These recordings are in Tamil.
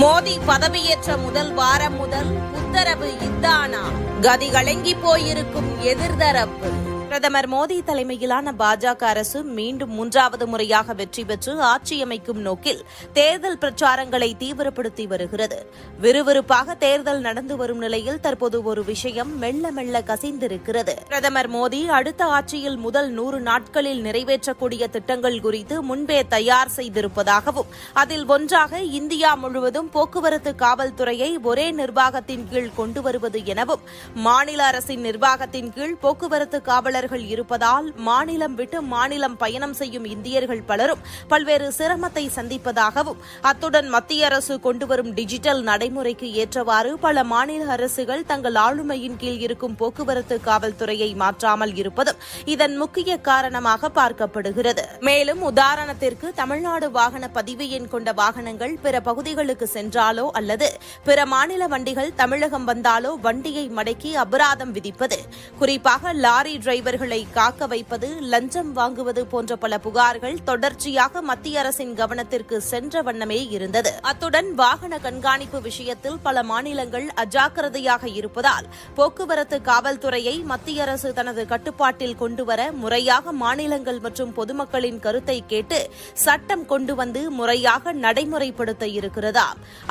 மோடி பதவியேற்ற முதல் வாரம் முதல் உத்தரவு இதானா? கதி கலங்கி போயிருக்கும் எதிர்தரப்பு. பிரதமர் மோடி தலைமையிலான பாஜக அரசு மீண்டும் மூன்றாவது முறையாக வெற்றி பெற்று ஆட்சியமைக்கும் நோக்கில் தேர்தல் பிரச்சாரங்களை தீவிரப்படுத்தி வருகிறது. விறுவிறுப்பாக தேர்தல் நடந்து வரும் நிலையில் தற்போது ஒரு விஷயம் மெல்ல மெல்ல கசிந்திருக்கிறது. பிரதமர் மோடி அடுத்த ஆட்சியில் முதல் 100 நாட்களில் நிறைவேற்றக்கூடிய திட்டங்கள் குறித்து முன்பே தயார் செய்திருப்பதாகவும் அதில் ஒன்றாக இந்தியா முழுவதும் போக்குவரத்து காவல்துறையை ஒரே நிர்வாகத்தின் கீழ் கொண்டு வருவது எனவும் மாநில அரசின் நிர்வாகத்தின் கீழ் போக்குவரத்து காவலர்கள் இருப்பதால் மாநிலம் விட்டு மாநிலம் பயணம் செய்யும் இந்தியர்கள் பலரும் பல்வேறு சிரமத்தை சந்திப்பதாகவும் அத்துடன் மத்திய அரசு கொண்டுவரும் டிஜிட்டல் நடைமுறைக்கு ஏற்றவாறு பல மாநில அரசுகள் தங்கள் ஆளுமையின் கீழ் இருக்கும் போக்குவரத்து காவல்துறையை மாற்றாமல் இருப்பதும் இதன் முக்கிய காரணமாக பார்க்கப்படுகிறது. மேலும் உதாரணத்திற்கு தமிழ்நாடு வாகன பதிவு எண் கொண்ட வாகனங்கள் பிற பகுதிகளுக்கு சென்றாலோ அல்லது பிற மாநில வண்டிகள் தமிழகம் வந்தாலோ வண்டியை மடக்கி அபராதம் விதிப்பது, குறிப்பாக லாரி டிரைவர்களை காக்க வைப்பது, லஞ்சம் வாங்குவது போன்ற பல புகார்கள் தொடர்ச்சியாக மத்திய அரசின் கவனத்திற்கு சென்ற வண்ணமே இருந்தது. அத்துடன் வாகன கண்காணிப்பு விஷயத்தில் பல மாநிலங்கள் அஜாக்கிரதையாக இருப்பதால் போக்குவரத்து காவல்துறையை மத்திய அரசு தனது கட்டுப்பாட்டில் கொண்டுவர முறையாக மாநிலங்கள் மற்றும் பொதுமக்களின் கருத்தை கேட்டு சட்டம் கொண்டு வந்து முறையாக நடைமுறைப்படுத்த இருக்கிறதா?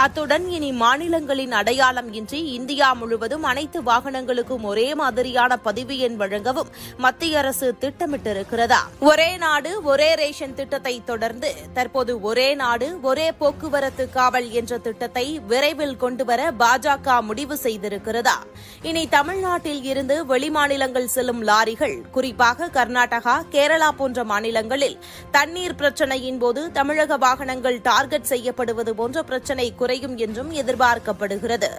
அத்துடன் இனி மாநிலங்களின் அடையாளம் இன்றி இந்தியா முழுவதும் அனைத்து வாகனங்களுக்கும் ஒரே மாதிரியான பதிவு எண் வழங்கவும் மத்திய அரசு திட்டமிட்டிருக்கிறதா? ஒரே நாடு ஒரே ரேஷன் திட்டத்தை தொடர்ந்து தற்போது ஒரே நாடு ஒரே போக்குவரத்து காவல் என்ற திட்டத்தை விரைவில் கொண்டுவர பாஜக முடிவு செய்திருக்கிறதா? இனி தமிழ்நாட்டில் இருந்து வெளிமாநிலங்கள் செல்லும் லாரிகள், குறிப்பாக கர்நாடகா, கேரளா போன்ற மாநிலங்களில் தண்ணீர் பிரச்சினையின் போது தமிழக வாகனங்கள் டார்கெட் செய்யப்படுவது போன்ற பிரச்சினை குறையும் என்றும் எதிர்பார்க்கப்படுகிறது.